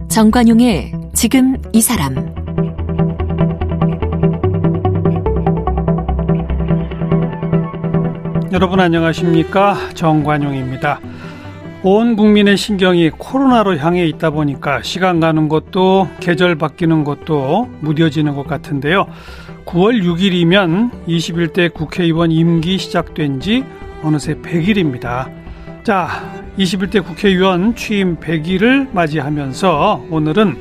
정관용의 지금 이 사람. 여러분 안녕하십니까? 정관용입니다. 온 국민의 신경이 코로나로 향해 있다 보니까 시간 가는 것도 계절 바뀌는 것도 무뎌지는 것 같은데요. 9월 6일이면 21대 국회의원 임기 시작된 지 어느새 100일입니다. 자, 21대 국회의원 취임 100일을 맞이하면서 오늘은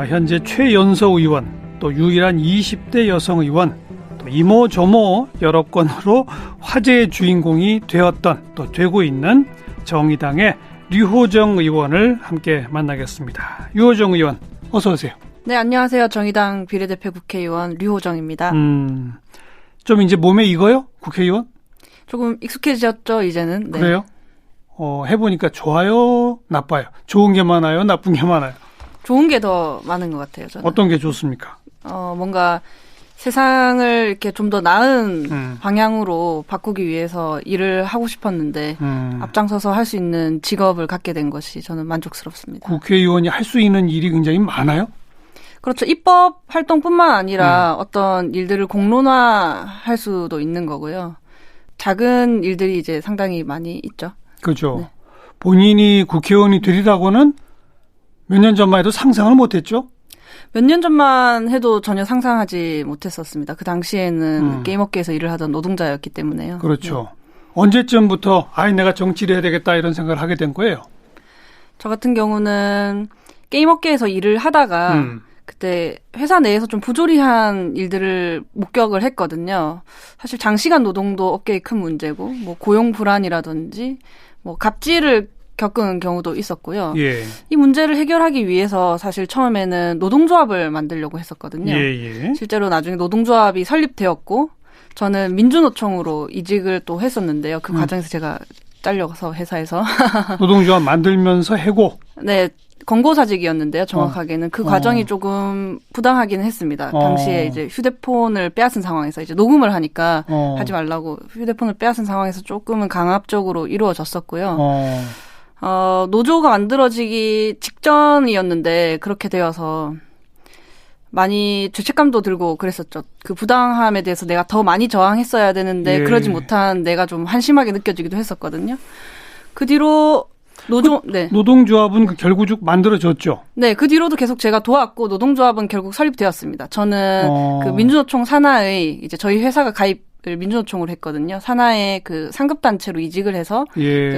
현재 최연소 의원, 또 유일한 20대 여성 의원, 또 이모 저모 여러 건으로 화제의 주인공이 되었던, 또 되고 있는 정의당의 류호정 의원을 함께 만나겠습니다. 류호정 의원, 어서 오세요. 네, 안녕하세요. 정의당 비례대표 국회의원 류호정입니다. 좀 이제 몸에 익어요? 국회의원? 조금 익숙해졌죠, 이제는. 네. 그래요? 해보니까 좋아요? 나빠요? 좋은 게 많아요? 나쁜 게 많아요? 좋은 게 더 많은 것 같아요, 저는. 어떤 게 좋습니까? 뭔가 세상을 이렇게 좀 더 나은 방향으로 바꾸기 위해서 일을 하고 싶었는데 앞장서서 할 수 있는 직업을 갖게 된 것이 저는 만족스럽습니다. 국회의원이 할 수 있는 일이 굉장히 많아요? 그렇죠. 입법 활동뿐만 아니라 어떤 일들을 공론화할 수도 있는 거고요. 작은 일들이 이제 상당히 많이 있죠. 그렇죠. 네. 본인이 국회의원이 되리라고는 몇 년 전만 해도 상상을 못했죠? 몇 년 전만 해도 전혀 상상하지 못했었습니다. 그 당시에는 게임업계에서 일을 하던 노동자였기 때문에요. 그렇죠. 네. 언제쯤부터 내가 정치를 해야 되겠다 이런 생각을 하게 된 거예요? 저 같은 경우는 게임업계에서 일을 하다가 그때 회사 내에서 좀 부조리한 일들을 목격을 했거든요. 사실 장시간 노동도 업계의 큰 문제고, 뭐 고용 불안이라든지, 뭐 갑질을 겪은 경우도 있었고요. 예. 이 문제를 해결하기 위해서 사실 처음에는 노동조합을 만들려고 했었거든요. 예. 실제로 나중에 노동조합이 설립되었고, 저는 민주노총으로 이직을 또 했었는데요. 그 과정에서 제가 잘려서 회사에서. 노동조합 만들면서 해고? 네. 권고사직이었는데요. 정확하게는 그 과정이 조금 부당하긴 했습니다. 당시에 이제 휴대폰을 빼앗은 상황에서 이제 녹음을 하니까 하지 말라고 휴대폰을 빼앗은 상황에서 조금은 강압적으로 이루어졌었고요. 노조가 만들어지기 직전이었는데 그렇게 되어서 많이 죄책감도 들고 그랬었죠. 그 부당함에 대해서 내가 더 많이 저항했어야 되는데 그러지 못한 내가 좀 한심하게 느껴지기도 했었거든요. 그 뒤로 노동조합은 결국 만들어졌죠? 네, 그 뒤로도 계속 제가 도왔고, 노동조합은 결국 설립되었습니다. 저는 그 민주노총 산하의, 이제 저희 회사가 가입을 민주노총으로 했거든요. 산하의 그 상급단체로 이직을 해서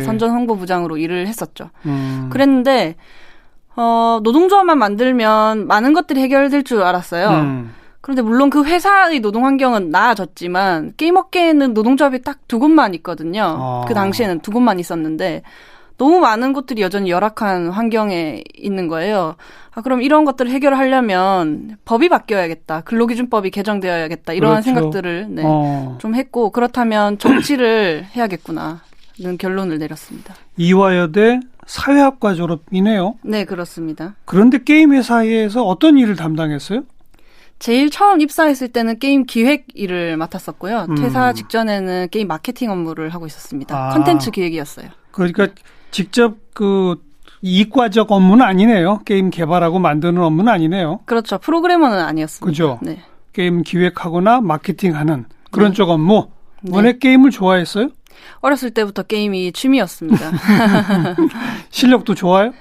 선전홍보부장으로 일을 했었죠. 그랬는데, 노동조합만 만들면 많은 것들이 해결될 줄 알았어요. 그런데 물론 그 회사의 노동 환경은 나아졌지만, 게임업계에는 노동조합이 딱 2곳만 있거든요. 그 당시에는 2곳만 있었는데, 너무 많은 곳들이 여전히 열악한 환경에 있는 거예요. 그럼 이런 것들을 해결하려면 법이 바뀌어야겠다. 근로기준법이 개정되어야겠다. 이러한 생각들을 좀 했고, 그렇다면 정치를 해야겠구나는 결론을 내렸습니다. 이화여대 사회학과 졸업이네요. 네, 그렇습니다. 그런데 게임 회사에서 어떤 일을 담당했어요? 제일 처음 입사했을 때는 게임 기획 일을 맡았었고요. 퇴사 직전에는 게임 마케팅 업무를 하고 있었습니다. 컨텐츠 기획이었어요. 그러니까 직접 이과적 업무는 아니네요. 게임 개발하고 만드는 업무는 아니네요. 그렇죠. 프로그래머는 아니었습니다. 그죠. 네. 게임 기획하거나 마케팅하는 그런 쪽 업무. 원래 게임을 좋아했어요? 어렸을 때부터 게임이 취미였습니다. 실력도 좋아요?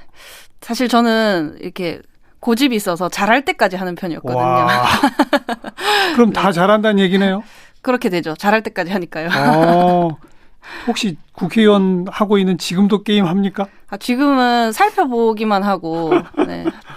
사실 저는 이렇게 고집이 있어서 잘할 때까지 하는 편이었거든요. 그럼 다 잘한다는 얘기네요? 그렇게 되죠. 잘할 때까지 하니까요. 혹시 국회의원 하고 있는 지금도 게임 합니까? 지금은 살펴보기만 하고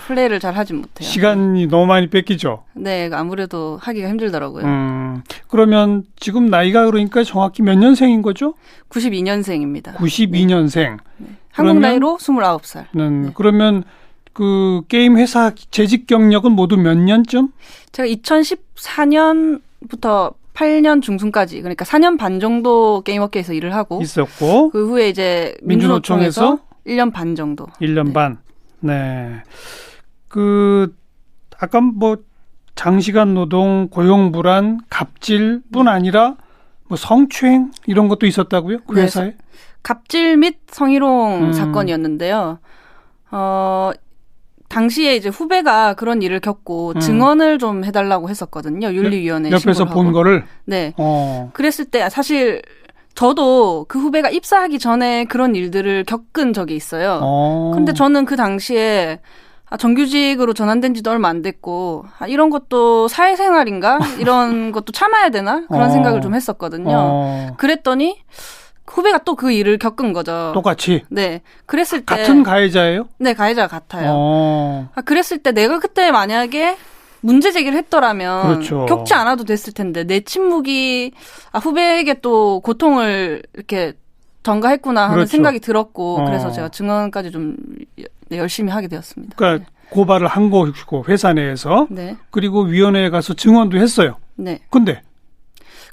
플레이를 잘 하진 못해요. 시간이 너무 많이 뺏기죠? 네, 아무래도 하기가 힘들더라고요. 그러면 지금 나이가 그러니까 정확히 몇 년생인 거죠? 92년생입니다. 92년생. 네. 한국 나이로 29살. 그러면 그 게임 회사 재직 경력은 모두 몇 년쯤? 제가 2014년부터 8년 중순까지, 그러니까 4년 반 정도 게임업계에서 일을 하고 있었고, 그 후에 이제 민주노총에서 1년 반 정도. 1년 반. 네. 아까 장시간 노동, 고용 불안, 갑질뿐 아니라 뭐 성추행 이런 것도 있었다고요? 그 회사에? 갑질 및 성희롱 사건이었는데요. 당시에 이제 후배가 그런 일을 겪고 증언을 좀 해달라고 했었거든요. 윤리위원회 옆에서 본 하고. 거를? 네. 그랬을 때 사실 저도 그 후배가 입사하기 전에 그런 일들을 겪은 적이 있어요. 근데 저는 그 당시에 정규직으로 전환된 지도 얼마 안 됐고 이런 것도 사회생활인가? 이런 것도 참아야 되나? 그런 생각을 좀 했었거든요. 그랬더니 후배가 또 그 일을 겪은 거죠. 똑같이? 네. 그랬을 때. 같은 가해자예요? 네, 가해자가 같아요. 그랬을 때 내가 그때 만약에 문제 제기를 했더라면 그렇죠. 겪지 않아도 됐을 텐데 내 침묵이 후배에게 또 고통을 이렇게 전가했구나 하는 그렇죠. 생각이 들었고 그래서 제가 증언까지 좀 열심히 하게 되었습니다. 그러니까 고발을 한 것이고 회사 내에서 네. 그리고 위원회에 가서 증언도 했어요. 네. 근데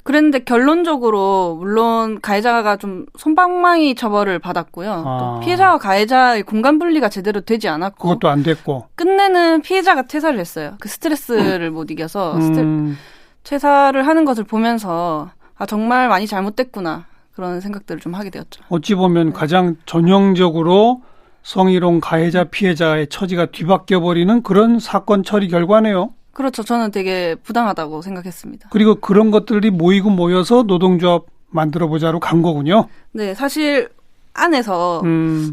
그랬는데 결론적으로 물론 가해자가 좀 솜방망이 처벌을 받았고요. 또 피해자와 가해자의 공간 분리가 제대로 되지 않았고 그것도 안 됐고 끝내는 피해자가 퇴사를 했어요. 그 스트레스를 못 이겨서 퇴사를 하는 것을 보면서 정말 많이 잘못됐구나 그런 생각들을 좀 하게 되었죠. 어찌 보면 가장 전형적으로 성희롱 가해자 피해자의 처지가 뒤바뀌어버리는 그런 사건 처리 결과네요. 그렇죠. 저는 되게 부당하다고 생각했습니다. 그리고 그런 것들이 모이고 모여서 노동조합 만들어보자로 간 거군요. 네. 사실 안에서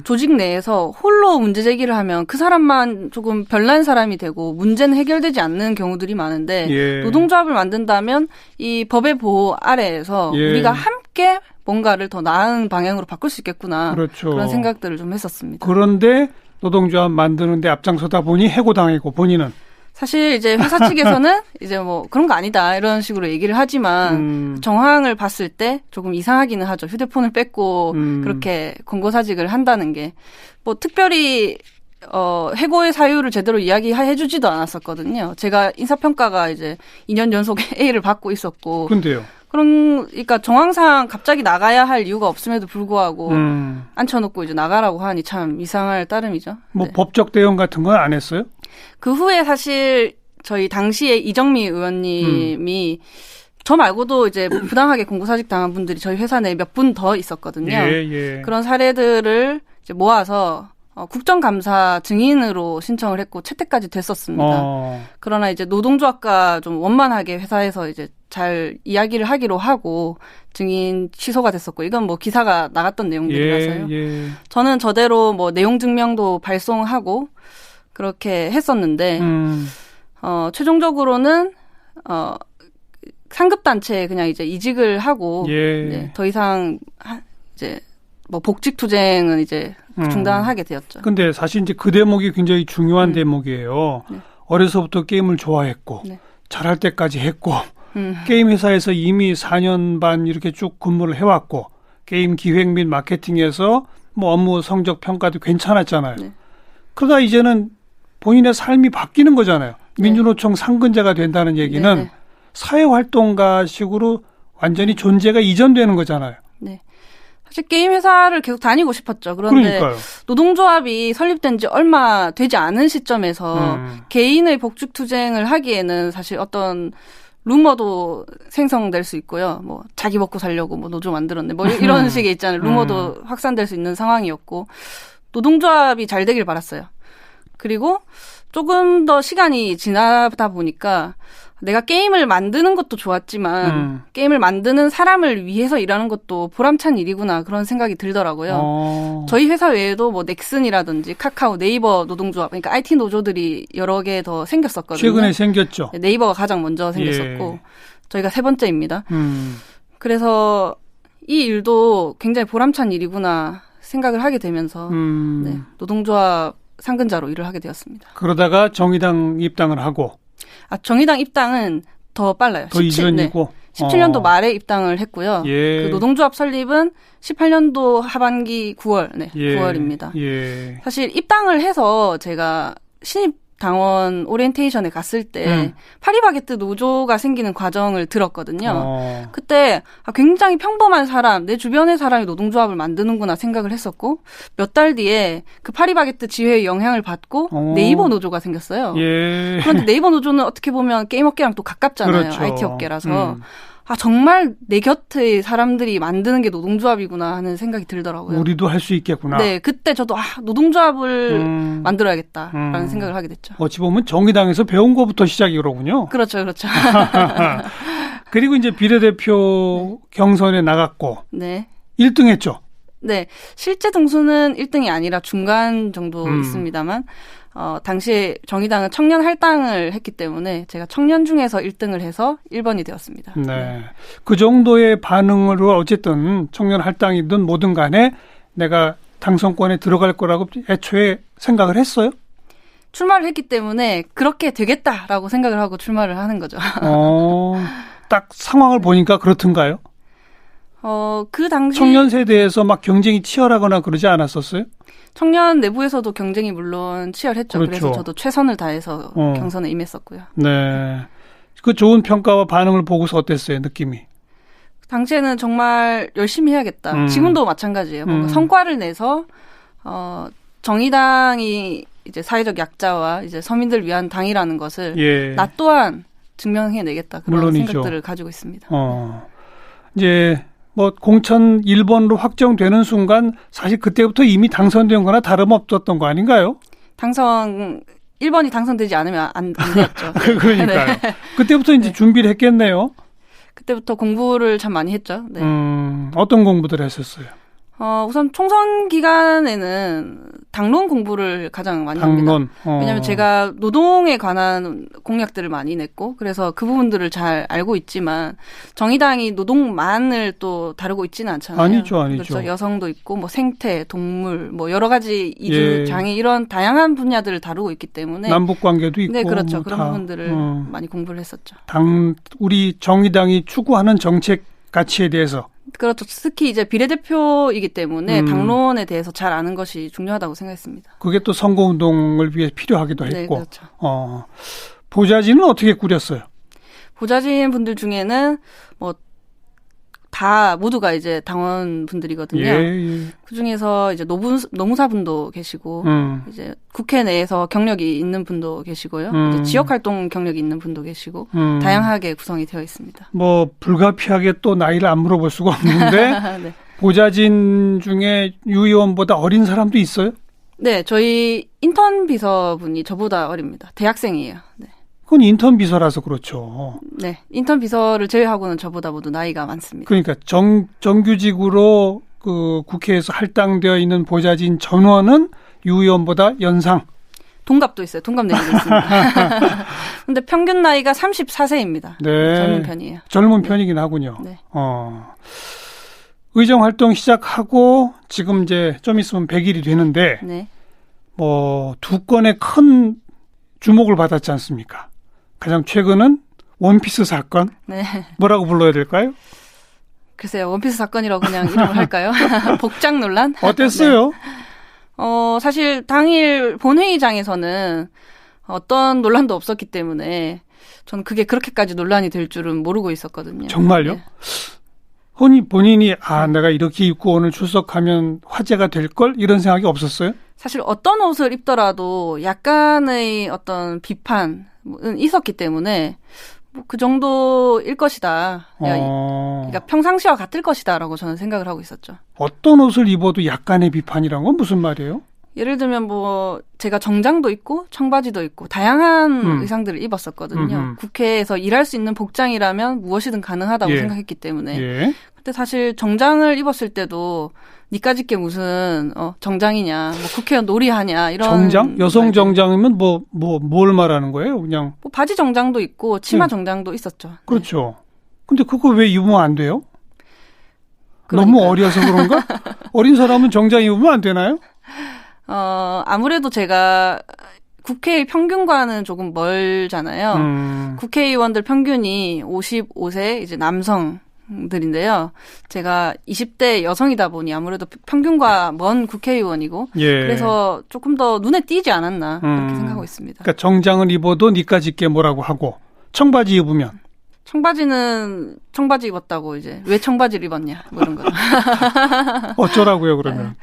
조직 내에서 홀로 문제 제기를 하면 그 사람만 조금 별난 사람이 되고 문제는 해결되지 않는 경우들이 많은데 예. 노동조합을 만든다면 이 법의 보호 아래에서 예. 우리가 함께 뭔가를 더 나은 방향으로 바꿀 수 있겠구나. 그렇죠. 그런 생각들을 좀 했었습니다. 그런데 노동조합 만드는데 앞장서다 보니 해고당했고 본인은 사실 이제 회사 측에서는 이제 뭐 그런 거 아니다 이런 식으로 얘기를 하지만 정황을 봤을 때 조금 이상하기는 하죠. 휴대폰을 뺏고 그렇게 권고사직을 한다는 게 뭐 특별히 해고의 사유를 제대로 이야기해주지도 않았었거든요. 제가 인사평가가 이제 2년 연속 A를 받고 있었고. 근데요. 그러니까 정황상 갑자기 나가야 할 이유가 없음에도 불구하고 앉혀놓고 이제 나가라고 하니 참 이상할 따름이죠. 뭐 네. 법적 대응 같은 건 안 했어요? 그 후에 사실 저희 당시에 이정미 의원님이 저 말고도 이제 부당하게 공고사직 당한 분들이 저희 회사 내에 몇 분 더 있었거든요. 예. 그런 사례들을 이제 모아서 국정감사 증인으로 신청을 했고 채택까지 됐었습니다. 그러나 이제 노동조합과 좀 원만하게 회사에서 이제 잘 이야기를 하기로 하고 증인 취소가 됐었고 이건 뭐 기사가 나갔던 내용들이라서요. 예. 저는 저대로 뭐 내용 증명도 발송하고 그렇게 했었는데 최종적으로는 상급 단체에 그냥 이제 이직을 하고 네, 더 이상 이제 뭐 복직 투쟁은 이제 중단하게 되었죠. 근데 사실 이제 그 대목이 굉장히 중요한 대목이에요. 네. 어려서부터 게임을 좋아했고 네. 잘할 때까지 했고 게임 회사에서 이미 4년 반 이렇게 쭉 근무를 해왔고 게임 기획 및 마케팅에서 뭐 업무 성적 평가도 괜찮았잖아요. 네. 그러다 이제는 본인의 삶이 바뀌는 거잖아요. 네. 민주노총 상근자가 된다는 얘기는 네. 사회활동가식으로 완전히 존재가 이전되는 거잖아요. 네. 사실 게임 회사를 계속 다니고 싶었죠. 그런데 그러니까요. 노동조합이 설립된 지 얼마 되지 않은 시점에서 개인의 복직 투쟁을 하기에는 사실 어떤 루머도 생성될 수 있고요. 뭐 자기 먹고 살려고 뭐 노조 만들었네. 뭐 이런 식의 있잖아요. 루머도 확산될 수 있는 상황이었고 노동조합이 잘 되길 바랐어요. 그리고 조금 더 시간이 지나다 보니까 내가 게임을 만드는 것도 좋았지만 게임을 만드는 사람을 위해서 일하는 것도 보람찬 일이구나 그런 생각이 들더라고요. 저희 회사 외에도 뭐 넥슨이라든지 카카오, 네이버 노동조합 그러니까 IT 노조들이 여러 개 더 생겼었거든요. 최근에 생겼죠. 네이버가 가장 먼저 생겼었고 저희가 세 번째입니다. 그래서 이 일도 굉장히 보람찬 일이구나 생각을 하게 되면서 네, 노동조합 상근자로 일을 하게 되었습니다. 그러다가 정의당 입당을 하고 정의당 입당은 더 빨라요. 더 이전이고. 네. 17년도 말에 입당을 했고요. 예. 그 노동조합 설립은 18년도 하반기 9월, 네, 9월입니다. 예. 사실 입당을 해서 제가 신입 당원 오리엔테이션에 갔을 때 파리바게뜨 노조가 생기는 과정을 들었거든요. 그때 굉장히 평범한 사람, 내 주변의 사람이 노동조합을 만드는구나 생각을 했었고 몇 달 뒤에 그 파리바게뜨 지회의 영향을 받고 네이버 노조가 생겼어요. 예. 그런데 네이버 노조는 어떻게 보면 게임 업계랑 또 가깝잖아요. 그렇죠. IT 업계라서. 정말 내 곁의 사람들이 만드는 게 노동조합이구나 하는 생각이 들더라고요. 우리도 할 수 있겠구나. 네, 그때 저도 노동조합을 만들어야겠다라는 생각을 하게 됐죠. 어찌 보면 정의당에서 배운 것부터 시작이 그러군요. 그렇죠, 그렇죠. 그리고 이제 비례대표 경선에 나갔고 네. 1등 했죠. 네, 실제 등수는 1등이 아니라 중간 정도 있습니다만 당시에 정의당은 청년 할당을 했기 때문에 제가 청년 중에서 1등을 해서 1번이 되었습니다. 네. 그 정도의 반응으로 어쨌든 청년 할당이든 뭐든 간에 내가 당선권에 들어갈 거라고 애초에 생각을 했어요? 출마를 했기 때문에 그렇게 되겠다라고 생각을 하고 출마를 하는 거죠. 딱 상황을 보니까 그렇던가요? 그 당시 청년 세대에서 막 경쟁이 치열하거나 그러지 않았었어요? 청년 내부에서도 경쟁이 물론 치열했죠. 그렇죠. 그래서 저도 최선을 다해서 경선에 임했었고요. 네. 그 좋은 평가와 반응을 보고서 어땠어요, 느낌이? 당시에는 정말 열심히 해야겠다. 지금도 마찬가지예요. 뭔가 성과를 내서 정의당이 이제 사회적 약자와 이제 서민들 위한 당이라는 것을 나 또한 증명해내겠다. 그런 물론이죠. 생각들을 가지고 있습니다. 이제 뭐 공천 1번으로 확정되는 순간 사실 그때부터 이미 당선된 거나 다름없었던 거 아닌가요? 당선 1번이 당선되지 않으면 안 되었죠. 그러니까요. 네. 그때부터 이제 준비를 했겠네요. 그때부터 공부를 참 많이 했죠. 네. 어떤 공부들 했었어요? 우선 총선 기간에는 당론 공부를 가장 많이 합니다. 왜냐하면 제가 노동에 관한 공약들을 많이 냈고 그래서 그 부분들을 잘 알고 있지만 정의당이 노동만을 또 다루고 있지는 않잖아요. 아니죠. 그렇죠. 여성도 있고 뭐 생태, 동물, 뭐 여러 가지 이주, 장애 이런 다양한 분야들을 다루고 있기 때문에 남북 관계도 있고 네, 그렇죠. 뭐 그런 부분들을 많이 공부를 했었죠. 우리 정의당이 추구하는 정책 가치에 대해서 그렇죠. 특히 이제 비례대표이기 때문에 당론에 대해서 잘 아는 것이 중요하다고 생각했습니다. 그게 또 선거운동을 위해 필요하기도 했고. 네, 그렇죠. 보좌진은 어떻게 꾸렸어요? 보좌진 분들 중에는 뭐 다 모두가 이제 당원분들이거든요. 그 중에서 이제 노무사분도 계시고 이제 국회 내에서 경력이 있는 분도 계시고요. 이제 지역활동 경력이 있는 분도 계시고 다양하게 구성이 되어 있습니다. 뭐 불가피하게 또 나이를 안 물어볼 수가 없는데 네. 보좌진 중에 유 의원보다 어린 사람도 있어요? 네, 저희 인턴 비서분이 저보다 어립니다. 대학생이에요. 네. 그건 인턴 비서라서 그렇죠. 네, 인턴 비서를 제외하고는 저보다 모두 나이가 많습니다. 그러니까 정규직으로 그 국회에서 할당되어 있는 보좌진 전원은 유 의원보다 연상. 동갑도 있어요. 동갑 내기도 있습니다. 근데 평균 나이가 34세입니다. 네. 젊은 편이에요. 젊은 편이긴 하군요. 네. 의정 활동 시작하고 지금 이제 좀 있으면 100일이 되는데 네. 뭐 두 건의 큰 주목을 받았지 않습니까? 가장 최근은 원피스 사건. 네. 뭐라고 불러야 될까요? 글쎄요. 원피스 사건이라고 그냥 이름을 할까요? 복장 논란? 어땠어요? 네. 사실 당일 본회의장에서는 어떤 논란도 없었기 때문에 저는 그게 그렇게까지 논란이 될 줄은 모르고 있었거든요. 정말요? 네. 본인이 내가 이렇게 입고 오늘 출석하면 화제가 될 걸 이런 생각이 없었어요? 사실 어떤 옷을 입더라도 약간의 어떤 비판은 있었기 때문에 뭐 그 정도일 것이다. 그러니까 평상시와 같을 것이다라고 저는 생각을 하고 있었죠. 어떤 옷을 입어도 약간의 비판이란 건 무슨 말이에요? 예를 들면 뭐 제가 정장도 있고 청바지도 있고 다양한 의상들을 입었었거든요. 국회에서 일할 수 있는 복장이라면 무엇이든 가능하다고 생각했기 때문에. 근데 사실 정장을 입었을 때도 니까짓 게 무슨 정장이냐, 뭐 국회의원 놀이하냐 이런. 정장? 여성 정장이면 뭘 말하는 거예요? 그냥 뭐 바지 정장도 있고 치마 정장도 있었죠. 그렇죠. 네. 근데 그거 왜 입으면 안 돼요? 그러니까요. 너무 어려서 그런가? 어린 사람은 정장 입으면 안 되나요? 아무래도 제가 국회의 평균과는 조금 멀잖아요. 국회의원들 평균이 55세 이제 남성 들인데요. 제가 20대 여성이다 보니 아무래도 평균과 먼 국회의원이고 그래서 조금 더 눈에 띄지 않았나 그렇게 생각하고 있습니다. 그러니까 정장을 입어도 니까지 있게 뭐라고 하고 청바지 입으면 청바지는 청바지 입었다고 이제 왜 청바지를 입었냐 뭐 이런 거. 어쩌라고요 그러면?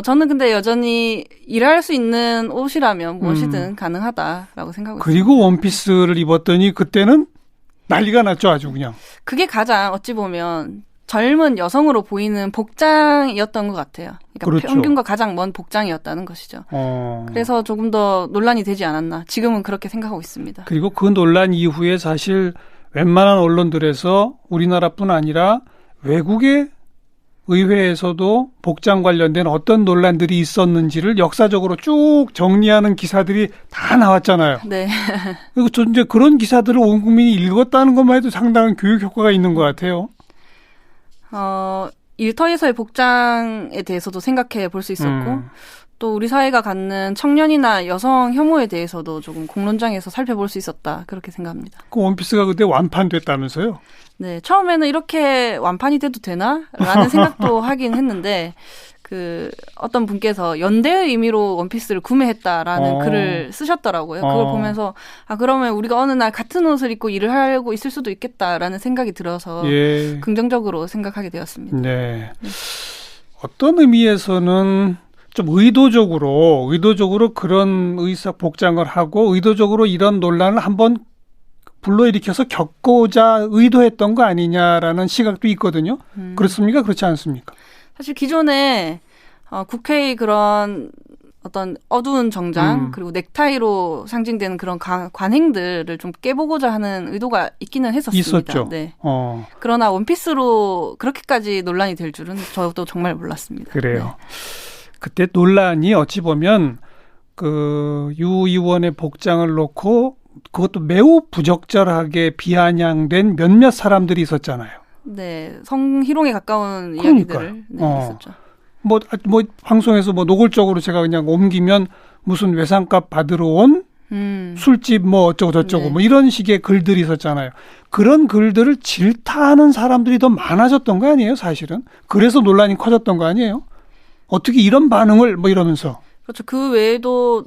저는 근데 여전히 일할 수 있는 옷이라면 무엇이든 가능하다라고 생각하고 있습니다. 그리고 원피스를 입었더니 그때는 난리가 났죠, 아주 그냥. 그게 가장 어찌 보면 젊은 여성으로 보이는 복장이었던 것 같아요. 그러니까 그렇죠. 평균과 가장 먼 복장이었다는 것이죠. 그래서 조금 더 논란이 되지 않았나. 지금은 그렇게 생각하고 있습니다. 그리고 그 논란 이후에 사실 웬만한 언론들에서 우리나라뿐 아니라 외국의 의회에서도 복장 관련된 어떤 논란들이 있었는지를 역사적으로 쭉 정리하는 기사들이 다 나왔잖아요. 네. 그리고 저 이제 그런 기사들을 온 국민이 읽었다는 것만 해도 상당한 교육 효과가 있는 것 같아요. 일터에서의 복장에 대해서도 생각해 볼 수 있었고, 또 우리 사회가 갖는 청년이나 여성 혐오에 대해서도 조금 공론장에서 살펴볼 수 있었다. 그렇게 생각합니다. 그 원피스가 그때 완판됐다면서요? 네, 처음에는 이렇게 완판이 돼도 되나? 라는 생각도 하긴 했는데, 어떤 분께서 연대의 의미로 원피스를 구매했다라는 글을 쓰셨더라고요. 그걸 보면서, 그러면 우리가 어느 날 같은 옷을 입고 일을 하고 있을 수도 있겠다라는 생각이 들어서, 긍정적으로 생각하게 되었습니다. 네. 어떤 의미에서는 좀 의도적으로 그런 의사 복장을 하고, 의도적으로 이런 논란을 한번 불러일으켜서 겪고자 의도했던 거 아니냐라는 시각도 있거든요. 그렇습니까? 그렇지 않습니까? 사실 기존에 국회의 그런 어떤 어두운 정장 그리고 넥타이로 상징되는 그런 관행들을 좀 깨보고자 하는 의도가 있기는 했었습니다. 있었죠. 네. 그러나 원피스로 그렇게까지 논란이 될 줄은 저도 정말 몰랐습니다. 그래요. 네. 그때 논란이 어찌 보면 유 의원의 복장을 놓고 그것도 매우 부적절하게 비아냥된 몇몇 사람들이 있었잖아요. 네, 성희롱에 가까운 그러니까요. 이야기들을 있었죠. 뭐 방송에서 노골적으로 제가 그냥 옮기면 무슨 외상값 받으러 온 술집 뭐 어쩌고 저쩌고 뭐 이런 식의 글들이 있었잖아요. 그런 글들을 질타하는 사람들이 더 많아졌던 거 아니에요, 사실은? 그래서 논란이 커졌던 거 아니에요? 어떻게 이런 반응을 이러면서. 그렇죠. 그 외에도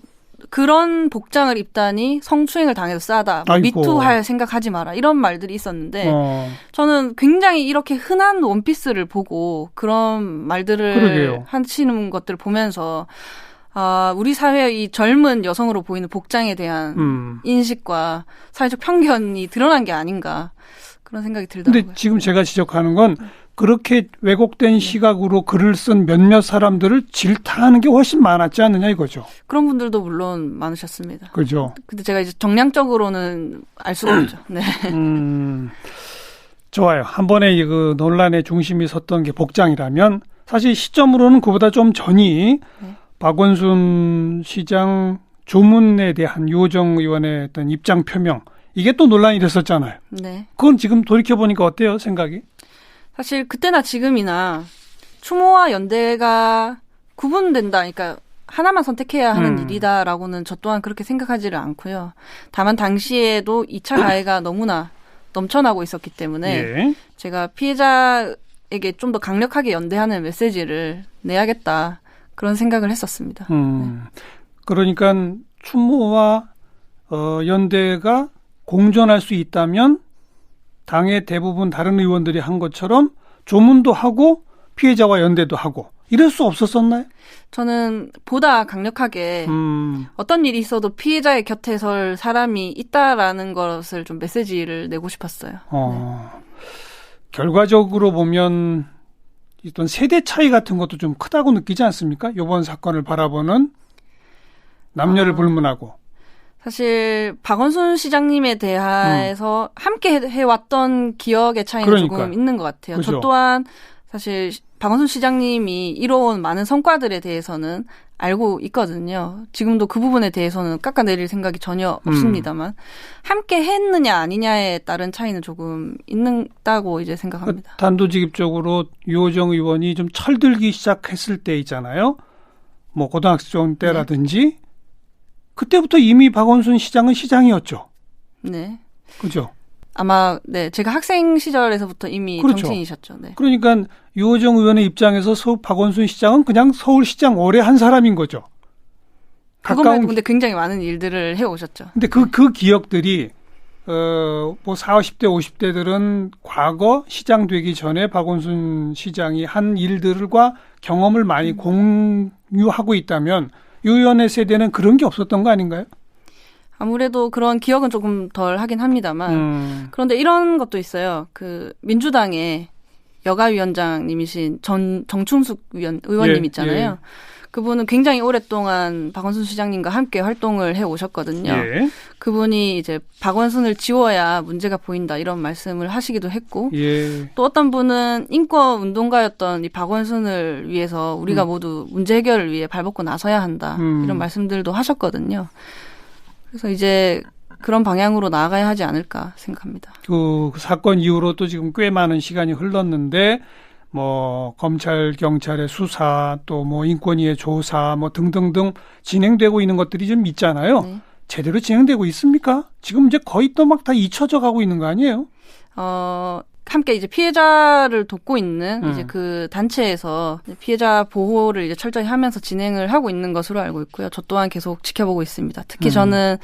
그런 복장을 입다니 성추행을 당해서 싸다. 미투할 생각하지 마라. 이런 말들이 있었는데 저는 굉장히 이렇게 흔한 원피스를 보고 그런 말들을 하시는 것들을 보면서 우리 사회의 이 젊은 여성으로 보이는 복장에 대한 인식과 사회적 편견이 드러난 게 아닌가 그런 생각이 들더라고요. 근데 지금 제가 지적하는 건 그렇게 왜곡된 시각으로 글을 쓴 몇몇 사람들을 질타하는 게 훨씬 많았지 않느냐 이거죠. 그런 분들도 물론 많으셨습니다. 그죠. 근데 제가 이제 정량적으로는 알 수가 없죠. 네. 좋아요. 한 번에 그 논란의 중심이 섰던 게 복장이라면 사실 시점으로는 그보다 좀 전이 박원순 시장 조문에 대한 유호정 의원의 어떤 입장 표명 이게 또 논란이 됐었잖아요. 네. 그건 지금 돌이켜보니까 어때요, 생각이? 사실 그때나 지금이나 추모와 연대가 구분된다. 그러니까 하나만 선택해야 하는 일이다라고는 저 또한 그렇게 생각하지를 않고요. 다만 당시에도 2차 가해가 너무나 넘쳐나고 있었기 때문에 제가 피해자에게 좀 더 강력하게 연대하는 메시지를 내야겠다. 그런 생각을 했었습니다. 네. 그러니까 추모와 연대가 공존할 수 있다면 당의 대부분 다른 의원들이 한 것처럼 조문도 하고 피해자와 연대도 하고 이럴 수 없었었나요? 저는 보다 강력하게 어떤 일이 있어도 피해자의 곁에 설 사람이 있다라는 것을 좀 메시지를 내고 싶었어요. 네. 결과적으로 보면 어떤 세대 차이 같은 것도 좀 크다고 느끼지 않습니까? 이번 사건을 바라보는 남녀를 불문하고. 사실 박원순 시장님에 대해서 함께 해왔던 기억의 차이는 조금 있는 것 같아요. 그죠? 저 또한 사실 박원순 시장님이 이뤄온 많은 성과들에 대해서는 알고 있거든요. 지금도 그 부분에 대해서는 깎아내릴 생각이 전혀 없습니다만 함께 했느냐 아니냐에 따른 차이는 조금 있다고 이제 생각합니다. 단도직입적으로 유호정 의원이 좀 철들기 시작했을 때 있잖아요. 뭐 고등학생 때라든지 그때부터 이미 박원순 시장은 시장이었죠. 네. 그죠? 아마 네 제가 학생 시절에서부터 이미 그렇죠. 정치인이셨죠. 네. 그러니까 유호정 의원의 입장에서 박원순 시장은 그냥 서울시장 오래 한 사람인 거죠. 그것만 근데 굉장히 많은 일들을 해오셨죠. 근데 그 기억들이 뭐 40, 50대, 50대들은 과거 시장 되기 전에 박원순 시장이 한 일들과 경험을 많이 공유하고 있다면 유 의원의 세대는 그런 게 없었던 거 아닌가요? 아무래도 그런 기억은 조금 덜 하긴 합니다만 그런데 이런 것도 있어요. 그 민주당의 여가위원장님이신 정춘숙 의원님 있잖아요. 예. 그분은 굉장히 오랫동안 박원순 시장님과 함께 활동을 해 오셨거든요. 예. 그분이 이제 박원순을 지워야 문제가 보인다 이런 말씀을 하시기도 했고 예. 또 어떤 분은 인권 운동가였던 이 박원순을 위해서 우리가 모두 문제 해결을 위해 발벗고 나서야 한다 이런 말씀들도 하셨거든요. 그래서 이제 그런 방향으로 나아가야 하지 않을까 생각합니다. 그 사건 이후로 또 지금 꽤 많은 시간이 흘렀는데 뭐 검찰 경찰의 수사 또 뭐 인권위의 조사 뭐 등등등 진행되고 있는 것들이 좀 있잖아요. 네. 제대로 진행되고 있습니까? 지금 이제 거의 또 막 다 잊혀져 가고 있는 거 아니에요? 함께 이제 피해자를 돕고 있는 이제 그 단체에서 피해자 보호를 이제 철저히 하면서 진행을 하고 있는 것으로 알고 있고요. 저 또한 계속 지켜보고 있습니다. 특히 저는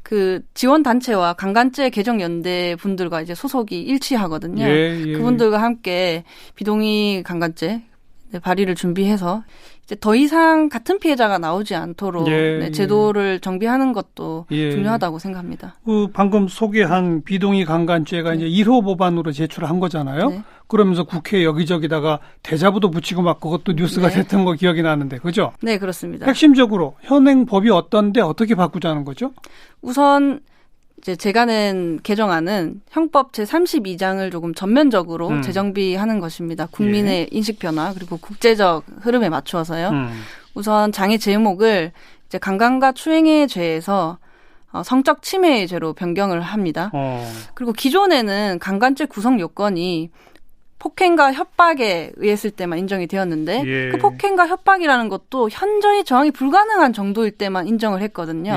그 지원 단체와 강간죄 개정 연대 분들과 이제 소속이 일치하거든요. 예. 그분들과 함께 비동의 강간죄 발의를 준비해서 이제 더 이상 같은 피해자가 나오지 않도록 제도를 정비하는 것도 중요하다고 생각합니다. 방금 소개한 비동의 강간죄가 이제 1호 법안으로 제출한 거잖아요. 네. 그러면서 국회 여기저기다가 대자보도 붙이고 막 그것도 뉴스가 됐던 거 기억이 나는데, 그죠? 네, 그렇습니다. 핵심적으로 현행 법이 어떤데 어떻게 바꾸자는 거죠? 우선 이제 제가 낸 개정안은 형법 제32장을 조금 전면적으로 재정비하는 것입니다. 국민의 인식 변화 그리고 국제적 흐름에 맞추어서요. 우선 장애 제목을 이제 강간과 추행의 죄에서 성적 침해의 죄로 변경을 합니다. 그리고 기존에는 강간죄 구성 요건이 폭행과 협박에 의했을 때만 인정이 되었는데 그 폭행과 협박이라는 것도 현저히 저항이 불가능한 정도일 때만 인정을 했거든요.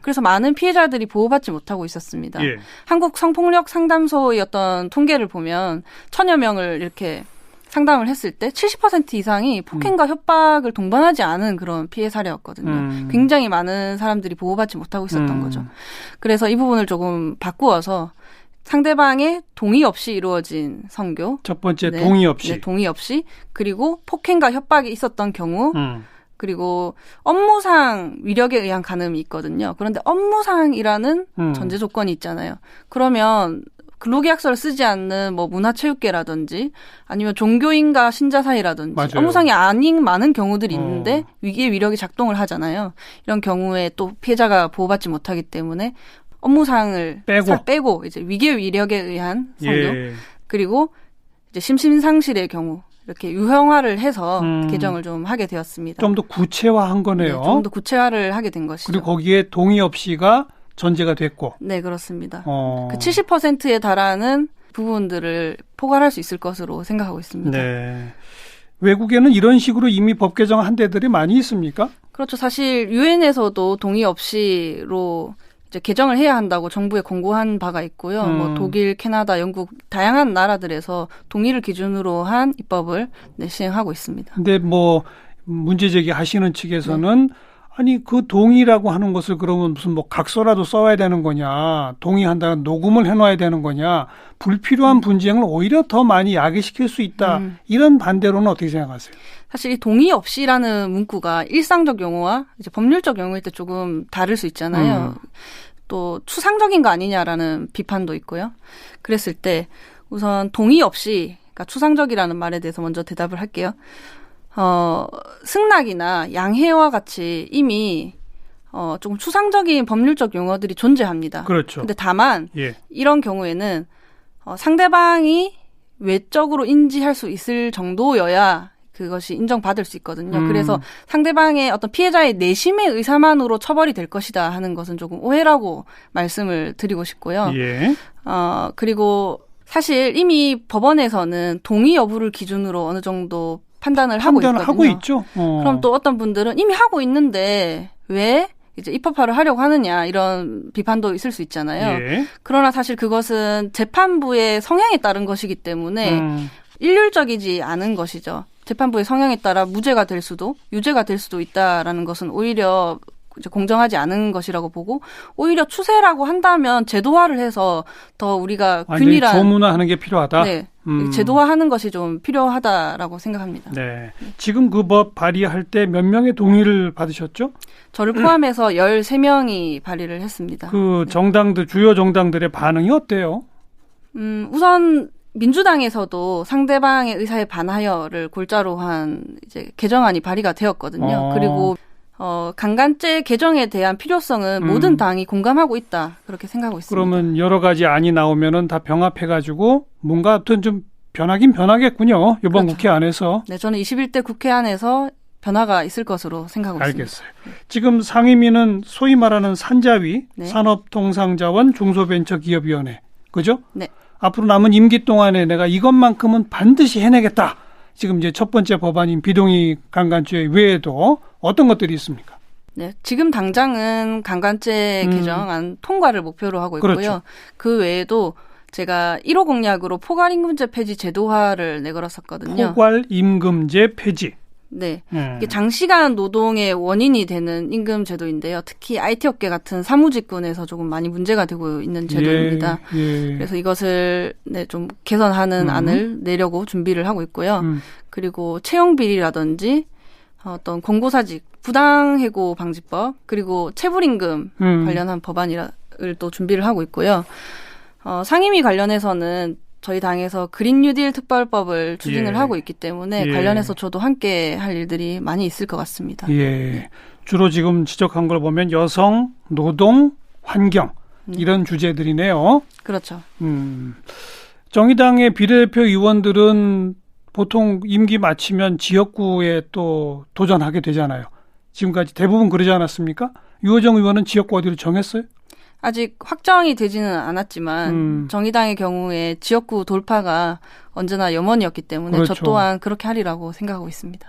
그래서 많은 피해자들이 보호받지 못하고 있었습니다. 한국 성폭력 상담소의 어떤 통계를 보면 1000여 명을 이렇게 상담을 했을 때 70% 이상이 폭행과 협박을 동반하지 않은 그런 피해 사례였거든요. 굉장히 많은 사람들이 보호받지 못하고 있었던 거죠. 그래서 이 부분을 조금 바꾸어서 상대방의 동의 없이 이루어진 성교. 첫 번째 동의 없이. 네, 동의 없이. 그리고 폭행과 협박이 있었던 경우. 그리고 업무상 위력에 의한 간음이 있거든요. 그런데 업무상이라는 전제 조건이 있잖아요. 그러면 근로계약서를 쓰지 않는 뭐 문화체육계라든지 아니면 종교인과 신자 사이라든지 맞아요. 업무상이 아닌 많은 경우들이 있는데 위기의 위력이 작동을 하잖아요. 이런 경우에 또 피해자가 보호받지 못하기 때문에 업무상을 빼고 이제 위기의 위력에 의한 성교 그리고 이제 심신상실의 경우 이렇게 유형화를 해서 개정을 좀 하게 되었습니다. 좀 더 구체화한 거네요. 네, 좀 더 구체화를 하게 된 것이죠. 그리고 거기에 동의 없이가 전제가 됐고. 네, 그렇습니다. 그 70%에 달하는 부분들을 포괄할 수 있을 것으로 생각하고 있습니다. 네. 외국에는 이런 식으로 이미 법 개정한 데들이 많이 있습니까? 그렇죠. 사실 유엔에서도 동의 없이로 이제 개정을 해야 한다고 정부에 공고한 바가 있고요. 뭐 독일, 캐나다, 영국 다양한 나라들에서 동의를 기준으로 한 입법을 시행하고 있습니다. 근데 뭐 문제 제기하시는 측에서는 아니 그 동의라고 하는 것을 그러면 무슨 뭐 각서라도 써야 되는 거냐, 동의한다는 녹음을 해놔야 되는 거냐, 불필요한 분쟁을 오히려 더 많이 야기시킬 수 있다. 이런 반대로는 어떻게 생각하세요? 사실 이 동의 없이라는 문구가 일상적 용어와 이제 법률적 용어일 때 조금 다를 수 있잖아요. 또 추상적인 거 아니냐라는 비판도 있고요. 그랬을 때 우선 동의 없이, 그러니까 추상적이라는 말에 대해서 먼저 대답을 할게요. 승낙이나 양해와 같이 이미 조금 추상적인 법률적 용어들이 존재합니다. 그렇죠. 근데 다만 이런 경우에는 상대방이 외적으로 인지할 수 있을 정도여야 그것이 인정받을 수 있거든요. 그래서 상대방의 어떤 피해자의 내심의 의사만으로 처벌이 될 것이다 하는 것은 조금 오해라고 말씀을 드리고 싶고요. 그리고 사실 이미 법원에서는 동의 여부를 기준으로 어느 정도 판단을 하고 있거든요. 하고 있죠. 그럼 또 어떤 분들은 이미 하고 있는데 왜 이제 입법화를 하려고 하느냐 이런 비판도 있을 수 있잖아요. 예. 그러나 사실 그것은 재판부의 성향에 따른 것이기 때문에 일률적이지 않은 것이죠. 재판부의 성향에 따라 무죄가 될 수도 유죄가 될 수도 있다라는 것은 오히려 이제 공정하지 않은 것이라고 보고 오히려 추세라고 한다면 제도화를 해서 더 우리가 균일한 조문화하는 게 필요하다. 네, 제도화하는 것이 좀 필요하다라고 생각합니다. 네, 지금 그 법 발의할 때 몇 명의 동의를 받으셨죠? 저를 포함해서 13명이 발의를 했습니다. 그 정당들 주요 정당들의 반응이 어때요? 우선 민주당에서도 상대방의 의사에 반하여를 골자로 한 이제 개정안이 발의가 되었거든요. 그리고 강간죄 개정에 대한 필요성은 모든 당이 공감하고 있다. 그렇게 생각하고 있습니다. 그러면 여러 가지 안이 나오면은 다 병합해가지고 뭔가 어떤 좀 변하긴 변하겠군요. 이번 그렇죠. 국회 안에서. 네, 저는 21대 국회 안에서 변화가 있을 것으로 생각하고 알겠어요. 있습니다. 지금 상임위는 소위 말하는 산자위, 네. 산업통상자원 중소벤처기업위원회. 그죠? 네. 앞으로 남은 임기 동안에 내가 이것만큼은 반드시 해내겠다. 지금 이제 첫 번째 법안인 비동의 강간죄 외에도 어떤 것들이 있습니까? 네, 지금 당장은 강간죄 개정안 통과를 목표로 하고 있고요. 그렇죠. 그 외에도 제가 1호 공약으로 포괄임금제 폐지 제도화를 내걸었었거든요. 포괄임금제 폐지. 네, 이게 장시간 노동의 원인이 되는 임금 제도인데요. 특히 IT 업계 같은 사무직군에서 조금 많이 문제가 되고 있는 제도입니다. 예. 그래서 이것을 네, 좀 개선하는 안을 내려고 준비를 하고 있고요. 그리고 채용 비리라든지 어떤 공고사직, 부당해고 방지법, 그리고 체불임금 관련한 법안을 또 준비를 하고 있고요. 상임위 관련해서는 저희 당에서 그린 뉴딜 특별법을 추진을 하고 있기 때문에 관련해서 저도 함께 할 일들이 많이 있을 것 같습니다. 예. 네. 주로 지금 지적한 걸 보면 여성, 노동, 환경 이런 주제들이네요. 그렇죠. 정의당의 비례대표 의원들은 보통 임기 마치면 지역구에 또 도전하게 되잖아요. 지금까지 대부분 그러지 않았습니까? 유호정 의원은 지역구 어디로 정했어요? 아직 확정이 되지는 않았지만 정의당의 경우에 지역구 돌파가 언제나 염원이었기 때문에 그렇죠. 저 또한 그렇게 하리라고 생각하고 있습니다.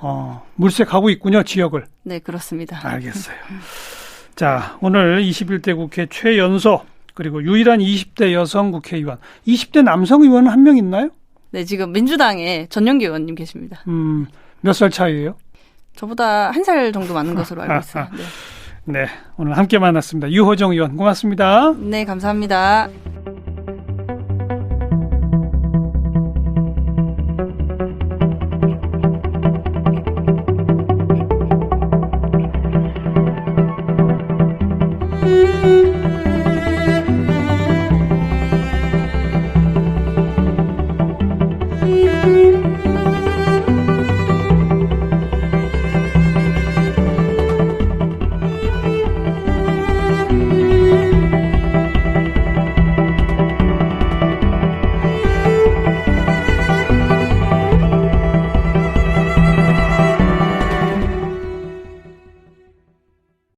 물색하고 있군요, 지역을. 네, 그렇습니다. 알겠어요. 자, 오늘 21대 국회 최연소 그리고 유일한 20대 여성 국회의원, 20대 남성 의원은 한 명 있나요? 네, 지금 민주당에 전용기 의원님 계십니다. 몇 살 차이예요? 저보다 1살 정도 많은 것으로 알고 있어요. 네. 네, 오늘 함께 만났습니다. 유호정 의원 고맙습니다. 네, 감사합니다.